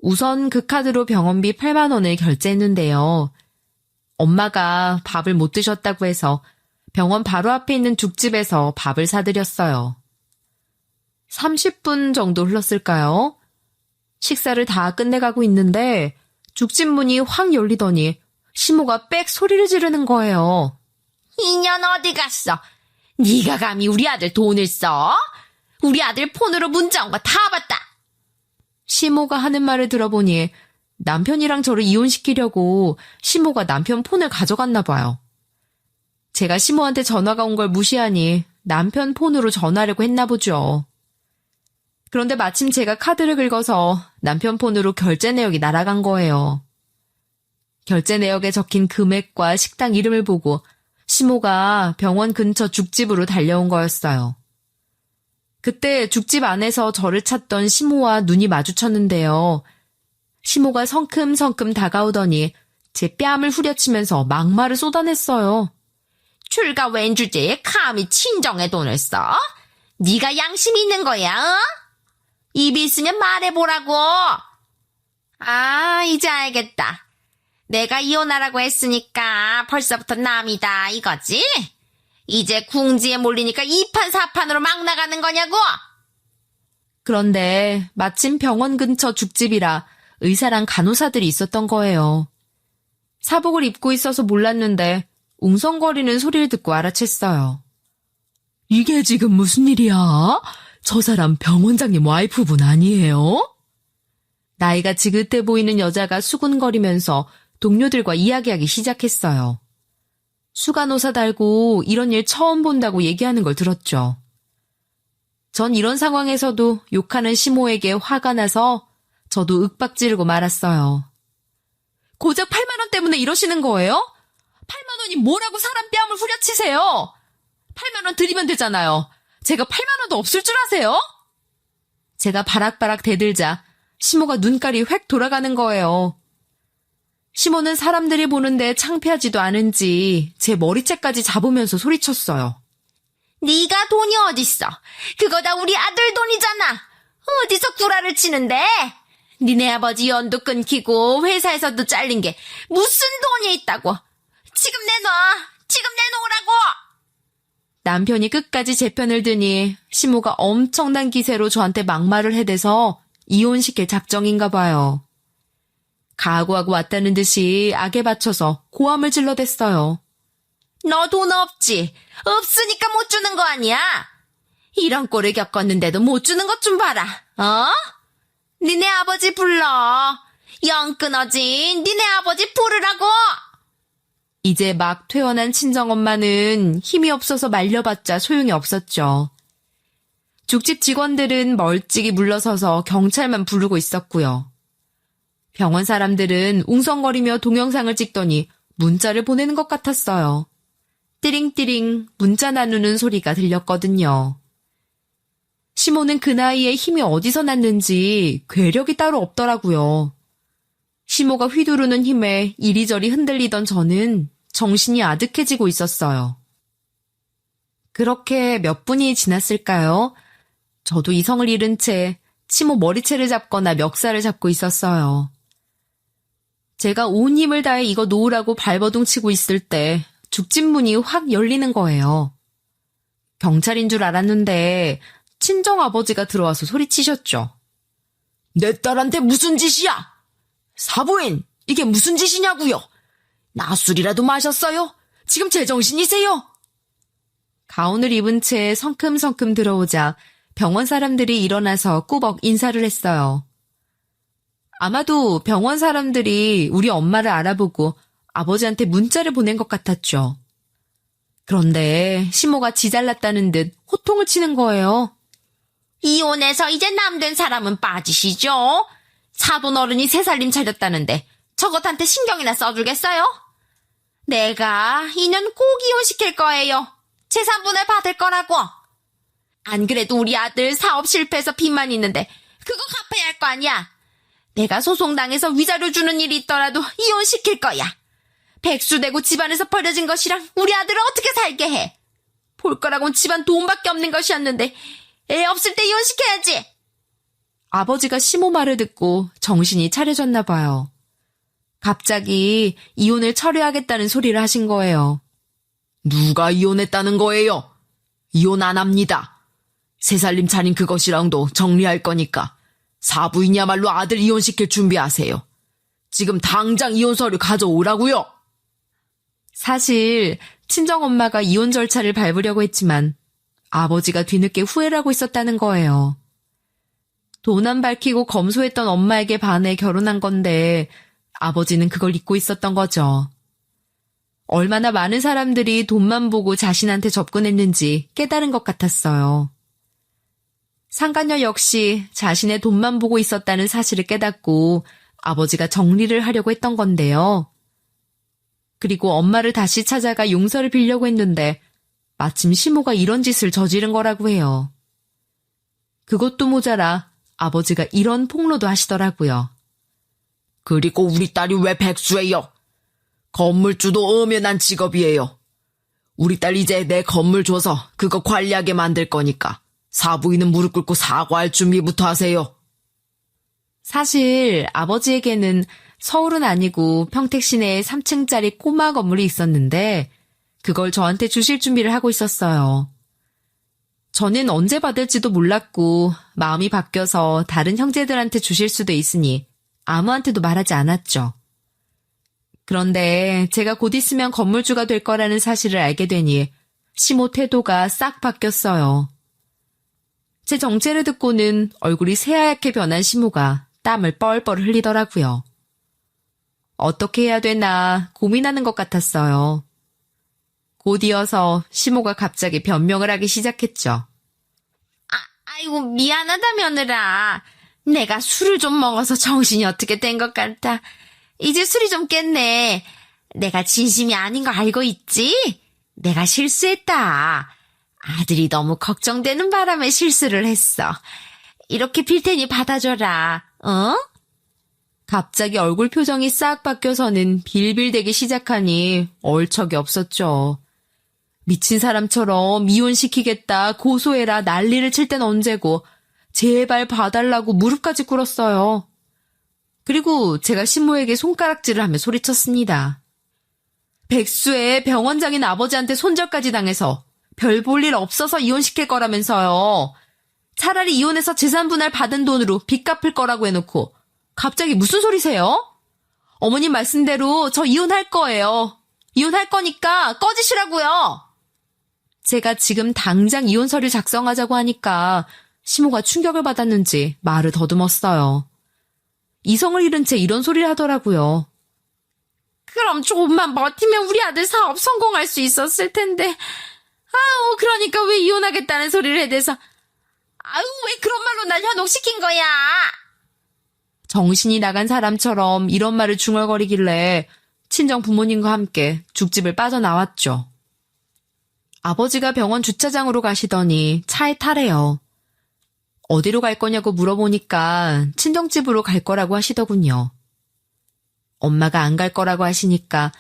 우선 그 카드로 병원비 8만 원을 결제했는데요. 엄마가 밥을 못 드셨다고 해서 병원 바로 앞에 있는 죽집에서 밥을 사드렸어요. 30분 정도 흘렀을까요? 식사를 다 끝내가고 있는데 죽집 문이 확 열리더니 시모가 빽 소리를 지르는 거예요. 이년 어디 갔어? 네가 감히 우리 아들 돈을 써? 우리 아들 폰으로 문자 온 거 다 봤다. 시모가 하는 말을 들어보니 남편이랑 저를 이혼시키려고 시모가 남편 폰을 가져갔나 봐요. 제가 시모한테 전화가 온 걸 무시하니 남편 폰으로 전화하려고 했나 보죠. 그런데 마침 제가 카드를 긁어서 남편 폰으로 결제 내역이 날아간 거예요. 결제 내역에 적힌 금액과 식당 이름을 보고 시모가 병원 근처 죽집으로 달려온 거였어요. 그때 죽집 안에서 저를 찾던 시모와 눈이 마주쳤는데요. 시모가 성큼성큼 다가오더니 제 뺨을 후려치면서 막말을 쏟아냈어요. 출가 웬 주제에 감히 친정에 돈을 써? 네가 양심 있는 거야, 어? 입 있으면 말해보라고. 아, 이제 알겠다. 내가 이혼하라고 했으니까 벌써부터 남이다 이거지? 이제 궁지에 몰리니까 2판 4판으로 막 나가는 거냐고? 그런데 마침 병원 근처 죽집이라 의사랑 간호사들이 있었던 거예요. 사복을 입고 있어서 몰랐는데 웅성거리는 소리를 듣고 알아챘어요. 이게 지금 무슨 일이야? 저 사람 병원장님 와이프분 아니에요? 나이가 지긋해 보이는 여자가 수군거리면서 동료들과 이야기하기 시작했어요. 수간호사 달고 이런 일 처음 본다고 얘기하는 걸 들었죠. 전 이런 상황에서도 욕하는 시모에게 화가 나서 저도 윽박 지르고 말았어요. 고작 8만 원 때문에 이러시는 거예요? 8만 원이 뭐라고 사람 뺨을 후려치세요? 8만 원 드리면 되잖아요. 제가 8만 원도 없을 줄 아세요? 제가 바락바락 대들자 시모가 눈깔이 획 돌아가는 거예요. 시모는 사람들이 보는데 창피하지도 않은지 제 머리채까지 잡으면서 소리쳤어요. 네가 돈이 어딨어? 그거 다 우리 아들 돈이잖아. 어디서 구라를 치는데? 니네 아버지 연도 끊기고 회사에서도 잘린 게 무슨 돈이 있다고? 지금 내놔. 지금 내놓으라고. 남편이 끝까지 제 편을 드니 시모가 엄청난 기세로 저한테 막말을 해대서 이혼시킬 작정인가 봐요. 각오하고 왔다는 듯이 악에 받쳐서 고함을 질러댔어요. 너 돈 없지? 없으니까 못 주는 거 아니야? 이런 꼴을 겪었는데도 못 주는 것 좀 봐라. 어? 니네 아버지 불러. 영 끊어진 니네 아버지 부르라고. 이제 막 퇴원한 친정엄마는 힘이 없어서 말려봤자 소용이 없었죠. 죽집 직원들은 멀찍이 물러서서 경찰만 부르고 있었고요. 병원 사람들은 웅성거리며 동영상을 찍더니 문자를 보내는 것 같았어요. 띠링띠링 문자 나누는 소리가 들렸거든요. 시모는 그 나이에 힘이 어디서 났는지 괴력이 따로 없더라고요. 시모가 휘두르는 힘에 이리저리 흔들리던 저는 정신이 아득해지고 있었어요. 그렇게 몇 분이 지났을까요? 저도 이성을 잃은 채 시모 머리채를 잡거나 멱살을 잡고 있었어요. 제가 온 힘을 다해 이거 놓으라고 발버둥 치고 있을 때 죽집 문이 확 열리는 거예요. 경찰인 줄 알았는데 친정아버지가 들어와서 소리치셨죠. 내 딸한테 무슨 짓이야? 사부인, 이게 무슨 짓이냐고요? 낮술이라도 마셨어요? 지금 제정신이세요? 가운을 입은 채 성큼성큼 들어오자 병원 사람들이 일어나서 꾸벅 인사를 했어요. 아마도 병원 사람들이 우리 엄마를 알아보고 아버지한테 문자를 보낸 것 같았죠. 그런데 시모가 지잘났다는 듯 호통을 치는 거예요. 이혼해서 이제 남된 사람은 빠지시죠? 사돈 어른이 새 살림 차렸다는데 저것한테 신경이나 써주겠어요? 내가 2년 꼭 이혼시킬 거예요. 재산분할 받을 거라고. 안 그래도 우리 아들 사업 실패해서 빚만 있는데 그거 갚아야 할 거 아니야. 내가 소송당해서 위자료 주는 일이 있더라도 이혼시킬 거야. 백수되고 집안에서 버려진 것이랑 우리 아들을 어떻게 살게 해. 볼 거라곤 집안 돈밖에 없는 것이었는데 애 없을 때 이혼시켜야지. 아버지가 시모 말을 듣고 정신이 차려졌나 봐요. 갑자기 이혼을 철회하겠다는 소리를 하신 거예요. 누가 이혼했다는 거예요? 이혼 안 합니다. 새 살림 차린 그것이랑도 정리할 거니까 사부인이야말로 아들 이혼시킬 준비하세요. 지금 당장 이혼 서류 가져오라고요. 사실 친정엄마가 이혼 절차를 밟으려고 했지만 아버지가 뒤늦게 후회를 하고 있었다는 거예요. 돈 안 밝히고 검소했던 엄마에게 반해 결혼한 건데 아버지는 그걸 잊고 있었던 거죠. 얼마나 많은 사람들이 돈만 보고 자신한테 접근했는지 깨달은 것 같았어요. 상간녀 역시 자신의 돈만 보고 있었다는 사실을 깨닫고 아버지가 정리를 하려고 했던 건데요. 그리고 엄마를 다시 찾아가 용서를 빌려고 했는데 마침 시모가 이런 짓을 저지른 거라고 해요. 그것도 모자라 아버지가 이런 폭로도 하시더라고요. 그리고 우리 딸이 왜 백수예요? 건물주도 엄연한 직업이에요. 우리 딸 이제 내 건물 줘서 그거 관리하게 만들 거니까 사부인은 무릎 꿇고 사과할 준비부터 하세요. 사실 아버지에게는 서울은 아니고 평택 시내에 3층짜리 꼬마 건물이 있었는데 그걸 저한테 주실 준비를 하고 있었어요. 저는 언제 받을지도 몰랐고 마음이 바뀌어서 다른 형제들한테 주실 수도 있으니 아무한테도 말하지 않았죠. 그런데 제가 곧 있으면 건물주가 될 거라는 사실을 알게 되니 시모 태도가 싹 바뀌었어요. 제 정체를 듣고는 얼굴이 새하얗게 변한 시모가 땀을 뻘뻘 흘리더라고요. 어떻게 해야 되나 고민하는 것 같았어요. 곧 이어서 시모가 갑자기 변명을 하기 시작했죠. 아이고, 미안하다, 며느라. 내가 술을 좀 먹어서 정신이 어떻게 된 것 같아. 이제 술이 좀 깼네. 내가 진심이 아닌 거 알고 있지? 내가 실수했다. 아들이 너무 걱정되는 바람에 실수를 했어. 이렇게 빌 테니 받아줘라. 어? 갑자기 얼굴 표정이 싹 바뀌어서는 빌빌대기 시작하니 얼척이 없었죠. 미친 사람처럼 이혼시키겠다, 고소해라 난리를 칠 땐 언제고 제발 봐달라고 무릎까지 꿇었어요. 그리고 제가 신모에게 손가락질을 하며 소리쳤습니다. 백수의 병원장인 아버지한테 손절까지 당해서 별 볼 일 없어서 이혼시킬 거라면서요. 차라리 이혼해서 재산 분할 받은 돈으로 빚 갚을 거라고 해놓고 갑자기 무슨 소리세요? 어머님 말씀대로 저 이혼할 거예요. 이혼할 거니까 꺼지시라고요. 제가 지금 당장 이혼 서류 작성하자고 하니까 시모가 충격을 받았는지 말을 더듬었어요. 이성을 잃은 채 이런 소리를 하더라고요. 그럼 조금만 버티면 우리 아들 사업 성공할 수 있었을 텐데. 아우, 그러니까 왜 이혼하겠다는 소리를 해대서. 아우, 왜 그런 말로 날 현혹시킨 거야? 정신이 나간 사람처럼 이런 말을 중얼거리길래 친정 부모님과 함께 죽집을 빠져나왔죠. 아버지가 병원 주차장으로 가시더니 차에 타래요. 어디로 갈 거냐고 물어보니까 친정집으로 갈 거라고 하시더군요. 엄마가 안 갈 거라고 하시니까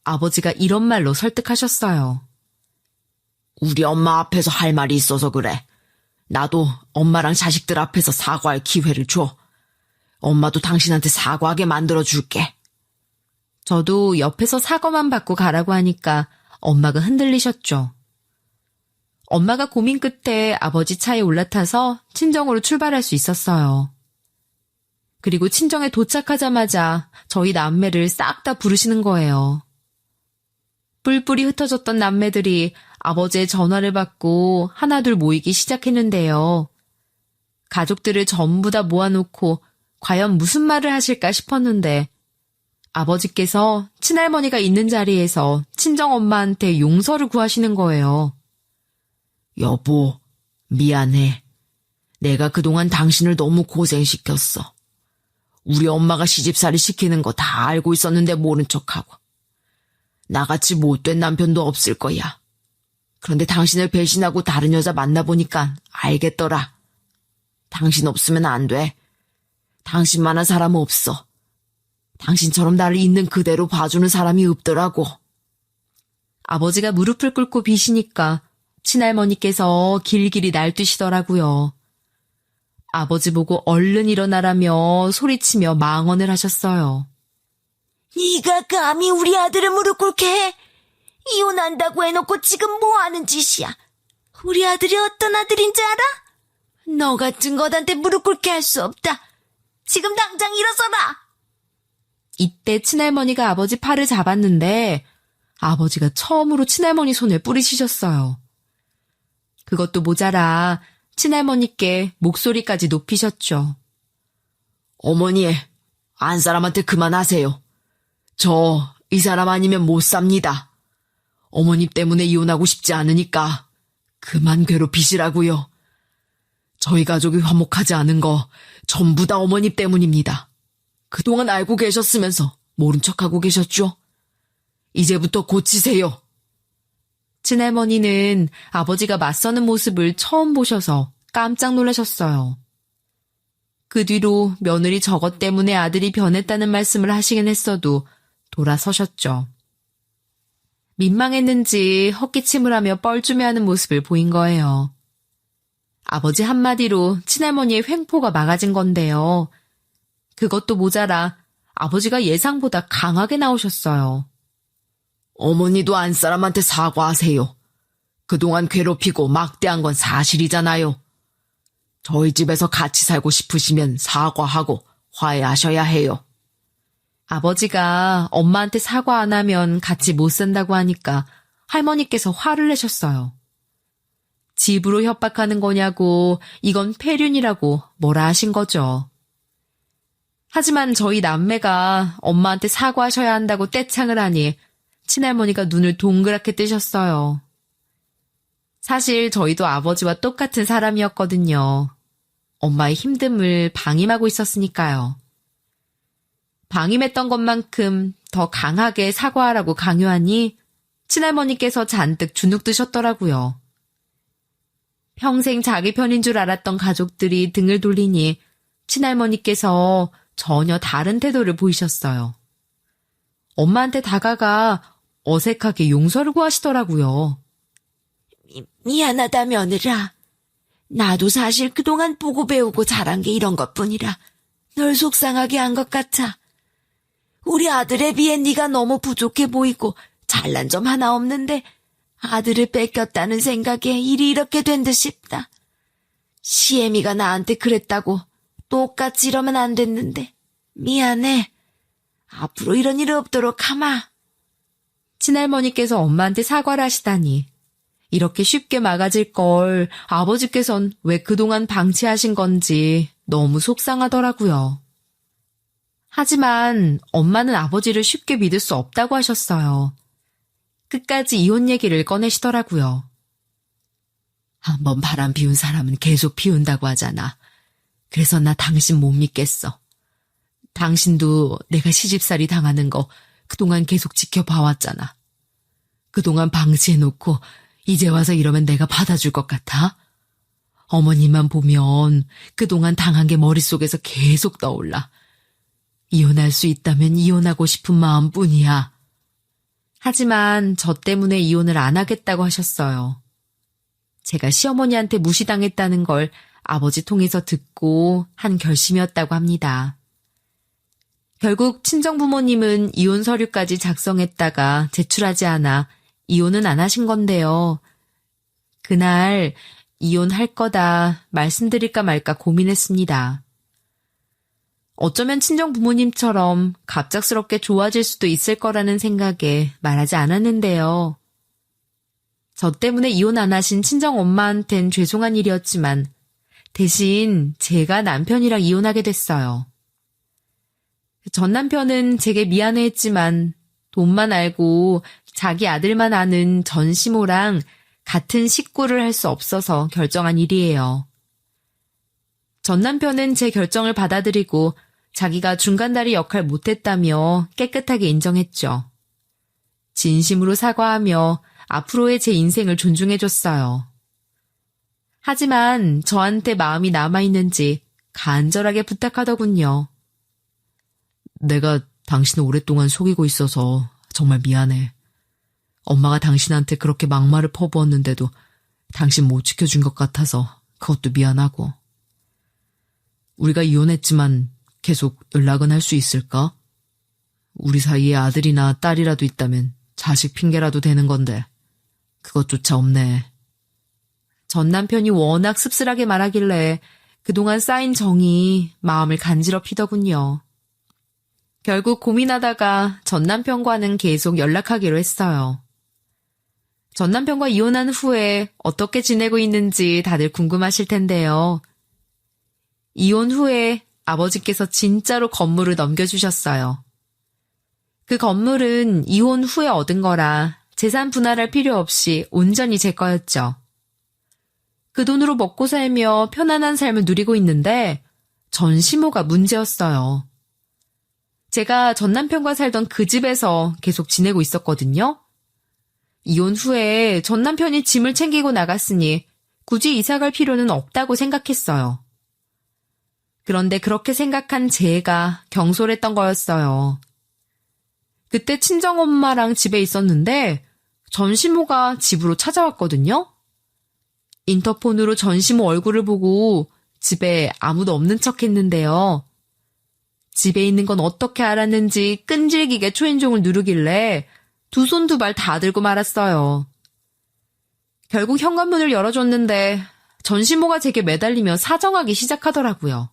아버지가 이런 말로 설득하셨어요. 우리 엄마 앞에서 할 말이 있어서 그래. 나도 엄마랑 자식들 앞에서 사과할 기회를 줘. 엄마도 당신한테 사과하게 만들어줄게. 저도 옆에서 사과만 받고 가라고 하니까 엄마가 흔들리셨죠. 엄마가 고민 끝에 아버지 차에 올라타서 친정으로 출발할 수 있었어요. 그리고 친정에 도착하자마자 저희 남매를 싹 다 부르시는 거예요. 뿔뿔이 흩어졌던 남매들이 아버지의 전화를 받고 하나둘 모이기 시작했는데요. 가족들을 전부 다 모아놓고 과연 무슨 말을 하실까 싶었는데 아버지께서 친할머니가 있는 자리에서 친정엄마한테 용서를 구하시는 거예요. 여보, 미안해. 내가 그동안 당신을 너무 고생시켰어. 우리 엄마가 시집살이 시키는 거 다 알고 있었는데 모른 척하고. 나같이 못된 남편도 없을 거야. 그런데 당신을 배신하고 다른 여자 만나보니까 알겠더라. 당신 없으면 안 돼. 당신만한 사람은 없어. 당신처럼 나를 있는 그대로 봐주는 사람이 없더라고. 아버지가 무릎을 꿇고 비시니까 친할머니께서 길길이 날뛰시더라고요. 아버지 보고 얼른 일어나라며 소리치며 망언을 하셨어요. 네가 감히 우리 아들을 무릎 꿇게 해? 이혼한다고 해놓고 지금 뭐 하는 짓이야? 우리 아들이 어떤 아들인지 알아? 너 같은 것한테 무릎 꿇게 할 수 없다. 지금 당장 일어서라. 이때 친할머니가 아버지 팔을 잡았는데 아버지가 처음으로 친할머니 손에 뿌리치셨어요. 그것도 모자라 친할머니께 목소리까지 높이셨죠. 어머니, 안 사람한테 그만하세요. 저 이 사람 아니면 못 삽니다. 어머님 때문에 이혼하고 싶지 않으니까 그만 괴롭히시라고요. 저희 가족이 화목하지 않은 거 전부 다 어머님 때문입니다. 그동안 알고 계셨으면서 모른 척하고 계셨죠? 이제부터 고치세요. 친할머니는 아버지가 맞서는 모습을 처음 보셔서 깜짝 놀라셨어요. 그 뒤로 며느리 저것 때문에 아들이 변했다는 말씀을 하시긴 했어도 돌아서셨죠. 민망했는지 헛기침을 하며 뻘쭘해하는 모습을 보인 거예요. 아버지 한마디로 친할머니의 횡포가 막아진 건데요. 그것도 모자라 아버지가 예상보다 강하게 나오셨어요. 어머니도 안 사람한테 사과하세요. 그동안 괴롭히고 막대한 건 사실이잖아요. 저희 집에서 같이 살고 싶으시면 사과하고 화해하셔야 해요. 아버지가 엄마한테 사과 안 하면 같이 못 산다고 하니까 할머니께서 화를 내셨어요. 집으로 협박하는 거냐고, 이건 폐륜이라고 뭐라 하신 거죠. 하지만 저희 남매가 엄마한테 사과하셔야 한다고 떼창을 하니 친할머니가 눈을 동그랗게 뜨셨어요. 사실 저희도 아버지와 똑같은 사람이었거든요. 엄마의 힘듦을 방임하고 있었으니까요. 방임했던 것만큼 더 강하게 사과하라고 강요하니 친할머니께서 잔뜩 주눅 드셨더라고요. 평생 자기 편인 줄 알았던 가족들이 등을 돌리니 친할머니께서 전혀 다른 태도를 보이셨어요. 엄마한테 다가가 어색하게 용서를 구하시더라고요. 미안하다 며느라. 나도 사실 그동안 보고 배우고 자란 게 이런 것뿐이라 널 속상하게 한 것 같아. 우리 아들에 비해 네가 너무 부족해 보이고 잘난 점 하나 없는데 아들을 뺏겼다는 생각에 일이 이렇게 된 듯 싶다. 시애미가 나한테 그랬다고 똑같이 이러면 안 됐는데 미안해. 앞으로 이런 일 없도록 하마. 친할머니께서 엄마한테 사과를 하시다니 이렇게 쉽게 막아질 걸 아버지께선 왜 그동안 방치하신 건지 너무 속상하더라고요. 하지만 엄마는 아버지를 쉽게 믿을 수 없다고 하셨어요. 끝까지 이혼 얘기를 꺼내시더라고요. 한번 바람 피운 사람은 계속 피운다고 하잖아. 그래서 나 당신 못 믿겠어. 당신도 내가 시집살이 당하는 거 그동안 계속 지켜봐왔잖아. 그동안 방치해놓고 이제 와서 이러면 내가 받아줄 것 같아? 어머님만 보면 그동안 당한 게 머릿속에서 계속 떠올라. 이혼할 수 있다면 이혼하고 싶은 마음뿐이야. 하지만 저 때문에 이혼을 안 하겠다고 하셨어요. 제가 시어머니한테 무시당했다는 걸 아버지 통해서 듣고 한 결심이었다고 합니다. 결국 친정부모님은 이혼 서류까지 작성했다가 제출하지 않아 이혼은 안 하신 건데요. 그날 이혼할 거다 말씀드릴까 말까 고민했습니다. 어쩌면 친정부모님처럼 갑작스럽게 좋아질 수도 있을 거라는 생각에 말하지 않았는데요. 저 때문에 이혼 안 하신 친정엄마한텐 죄송한 일이었지만 대신 제가 남편이랑 이혼하게 됐어요. 전 남편은 제게 미안해했지만 돈만 알고 자기 아들만 아는 전시모랑 같은 식구를 할 수 없어서 결정한 일이에요. 전 남편은 제 결정을 받아들이고 자기가 중간다리 역할 못했다며 깨끗하게 인정했죠. 진심으로 사과하며 앞으로의 제 인생을 존중해줬어요. 하지만 저한테 마음이 남아있는지 간절하게 부탁하더군요. 내가 당신을 오랫동안 속이고 있어서 정말 미안해. 엄마가 당신한테 그렇게 막말을 퍼부었는데도 당신 못 지켜준 것 같아서 그것도 미안하고. 우리가 이혼했지만 계속 연락은 할 수 있을까? 우리 사이에 아들이나 딸이라도 있다면 자식 핑계라도 되는 건데 그것조차 없네. 전 남편이 워낙 씁쓸하게 말하길래 그동안 쌓인 정이 마음을 간지럽히더군요. 결국 고민하다가 전 남편과는 계속 연락하기로 했어요. 전 남편과 이혼한 후에 어떻게 지내고 있는지 다들 궁금하실 텐데요. 이혼 후에 아버지께서 진짜로 건물을 넘겨주셨어요. 그 건물은 이혼 후에 얻은 거라 재산 분할할 필요 없이 온전히 제 거였죠. 그 돈으로 먹고 살며 편안한 삶을 누리고 있는데 전시모가 문제였어요. 제가 전 남편과 살던 그 집에서 계속 지내고 있었거든요. 이혼 후에 전 남편이 짐을 챙기고 나갔으니 굳이 이사갈 필요는 없다고 생각했어요. 그런데 그렇게 생각한 제가 경솔했던 거였어요. 그때 친정엄마랑 집에 있었는데 전시모가 집으로 찾아왔거든요. 인터폰으로 전시모 얼굴을 보고 집에 아무도 없는 척 했는데요. 집에 있는 건 어떻게 알았는지 끈질기게 초인종을 누르길래 두 손 두 발 다 들고 말았어요. 결국 현관문을 열어줬는데 전시모가 제게 매달리며 사정하기 시작하더라고요.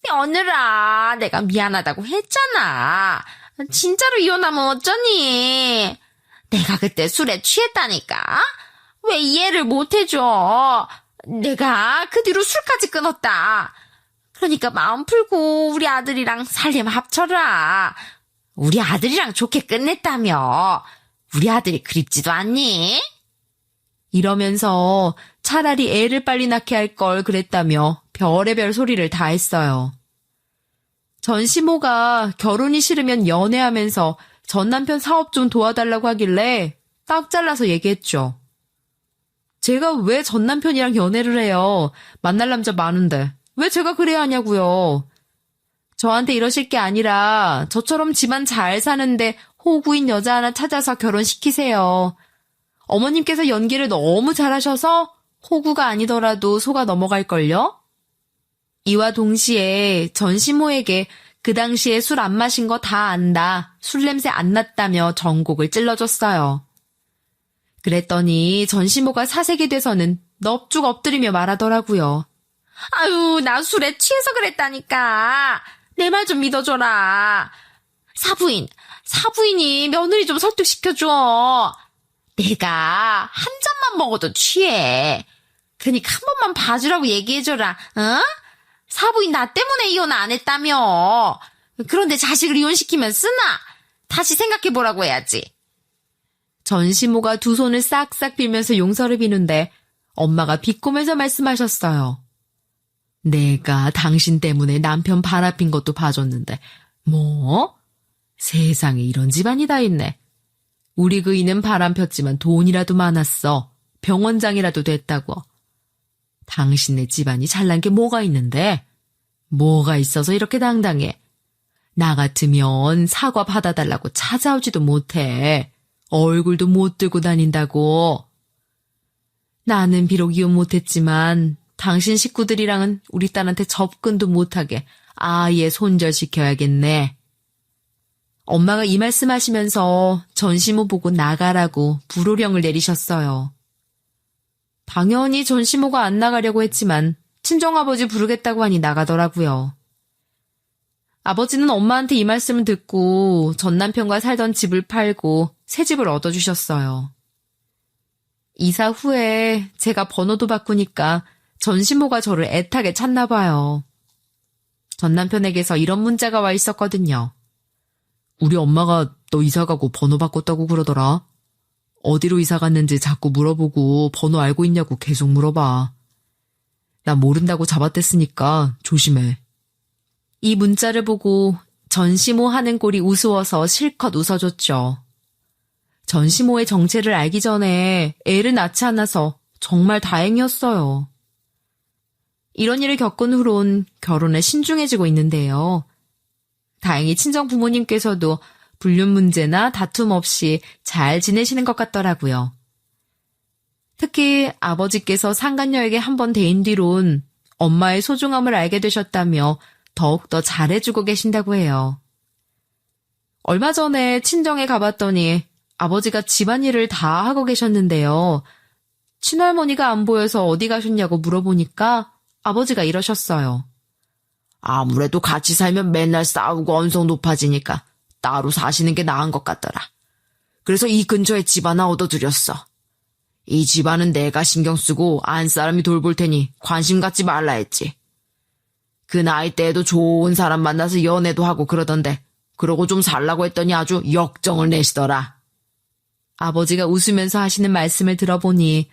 며느라, 내가 미안하다고 했잖아. 진짜로 이혼하면 어쩌니? 내가 그때 술에 취했다니까? 왜 이해를 못해줘? 내가 그 뒤로 술까지 끊었다. 그러니까 마음 풀고 우리 아들이랑 살림 합쳐라. 우리 아들이랑 좋게 끝냈다며. 우리 아들이 그립지도 않니? 이러면서 차라리 애를 빨리 낳게 할 걸 그랬다며 별의별 소리를 다 했어요. 전시모가 결혼이 싫으면 연애하면서 전 남편 사업 좀 도와달라고 하길래 딱 잘라서 얘기했죠. 제가 왜 전 남편이랑 연애를 해요? 만날 남자 많은데 왜 제가 그래야 하냐고요. 저한테 이러실 게 아니라 저처럼 집안 잘 사는데 호구인 여자 하나 찾아서 결혼시키세요. 어머님께서 연기를 너무 잘하셔서 호구가 아니더라도 속아 넘어갈걸요? 이와 동시에 전시모에게 그 당시에 술 안 마신 거 다 안다, 술 냄새 안 났다며 전곡을 찔러줬어요. 그랬더니 전시모가 사색이 돼서는 넙죽 엎드리며 말하더라고요. 아유, 나 술에 취해서 그랬다니까. 내 말 좀 믿어줘라. 사부인이 며느리 좀 설득시켜줘. 내가 한 잔만 먹어도 취해. 그러니까 한 번만 봐주라고 얘기해줘라. 어? 사부인 나 때문에 이혼 안 했다며. 그런데 자식을 이혼시키면 쓰나? 다시 생각해보라고 해야지. 전시모가 두 손을 싹싹 빌면서 용서를 비는데 엄마가 비꼬면서 말씀하셨어요. 내가 당신 때문에 남편 바라핀 것도 봐줬는데 뭐? 세상에 이런 집안이 다 있네. 우리 그이는 바람 폈지만 돈이라도 많았어. 병원장이라도 됐다고. 당신네 집안이 잘난 게 뭐가 있는데? 뭐가 있어서 이렇게 당당해? 나 같으면 사과 받아달라고 찾아오지도 못해. 얼굴도 못 들고 다닌다고. 나는 비록 이혼 못했지만 당신 식구들이랑은 우리 딸한테 접근도 못하게 아예 손절시켜야겠네. 엄마가 이 말씀하시면서 전시모 보고 나가라고 불호령을 내리셨어요. 당연히 전시모가 안 나가려고 했지만 친정아버지 부르겠다고 하니 나가더라고요. 아버지는 엄마한테 이 말씀을 듣고 전 남편과 살던 집을 팔고 새 집을 얻어주셨어요. 이사 후에 제가 번호도 바꾸니까 전시모가 저를 애타게 찾나 봐요. 전 남편에게서 이런 문자가 와 있었거든요. 우리 엄마가 너 이사 가고 번호 바꿨다고 그러더라. 어디로 이사 갔는지 자꾸 물어보고 번호 알고 있냐고 계속 물어봐. 나 모른다고 잡아댔으니까 조심해. 이 문자를 보고 전시모 하는 꼴이 우스워서 실컷 웃어줬죠. 전시모의 정체를 알기 전에 애를 낳지 않아서 정말 다행이었어요. 이런 일을 겪은 후론 결혼에 신중해지고 있는데요. 다행히 친정 부모님께서도 불륜 문제나 다툼 없이 잘 지내시는 것 같더라고요. 특히 아버지께서 상간녀에게 한번 데인 뒤론 엄마의 소중함을 알게 되셨다며 더욱더 잘해주고 계신다고 해요. 얼마 전에 친정에 가봤더니 아버지가 집안일을 다 하고 계셨는데요. 친할머니가 안 보여서 어디 가셨냐고 물어보니까 아버지가 이러셨어요. 아무래도 같이 살면 맨날 싸우고 언성 높아지니까 따로 사시는 게 나은 것 같더라. 그래서 이 근처에 집 하나 얻어드렸어. 이 집안은 내가 신경 쓰고 안 사람이 돌볼 테니 관심 갖지 말라 했지. 그 나이 때에도 좋은 사람 만나서 연애도 하고 그러던데 그러고 좀 살라고 했더니 아주 역정을 내시더라. 아버지가 웃으면서 하시는 말씀을 들어보니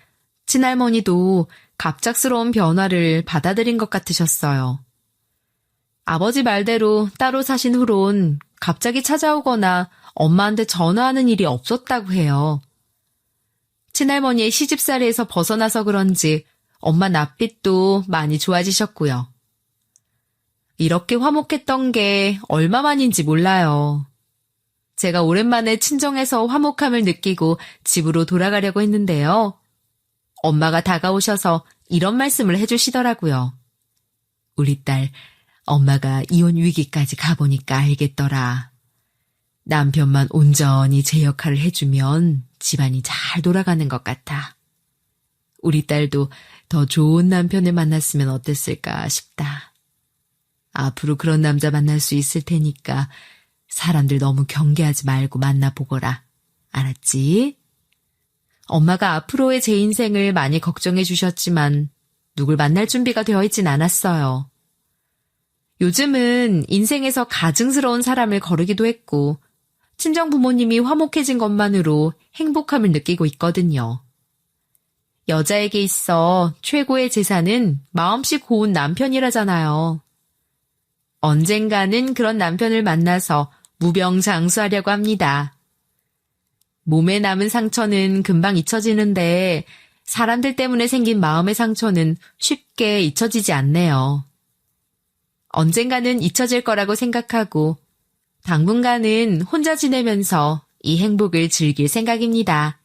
친할머니도 갑작스러운 변화를 받아들인 것 같으셨어요. 아버지 말대로 따로 사신 후론 갑자기 찾아오거나 엄마한테 전화하는 일이 없었다고 해요. 친할머니의 시집살이에서 벗어나서 그런지 엄마 낯빛도 많이 좋아지셨고요. 이렇게 화목했던 게 얼마만인지 몰라요. 제가 오랜만에 친정에서 화목함을 느끼고 집으로 돌아가려고 했는데요. 엄마가 다가오셔서 이런 말씀을 해주시더라고요. 우리 딸, 엄마가 이혼 위기까지 가보니까 알겠더라. 남편만 온전히 제 역할을 해주면 집안이 잘 돌아가는 것 같아. 우리 딸도 더 좋은 남편을 만났으면 어땠을까 싶다. 앞으로 그런 남자 만날 수 있을 테니까 사람들 너무 경계하지 말고 만나보거라. 알았지? 엄마가 앞으로의 제 인생을 많이 걱정해 주셨지만 누굴 만날 준비가 되어 있진 않았어요. 요즘은 인생에서 가증스러운 사람을 거르기도 했고 친정 부모님이 화목해진 것만으로 행복함을 느끼고 있거든요. 여자에게 있어 최고의 재산은 마음씨 고운 남편이라잖아요. 언젠가는 그런 남편을 만나서 무병장수하려고 합니다. 몸에 남은 상처는 금방 잊혀지는데 사람들 때문에 생긴 마음의 상처는 쉽게 잊혀지지 않네요. 언젠가는 잊혀질 거라고 생각하고 당분간은 혼자 지내면서 이 행복을 즐길 생각입니다.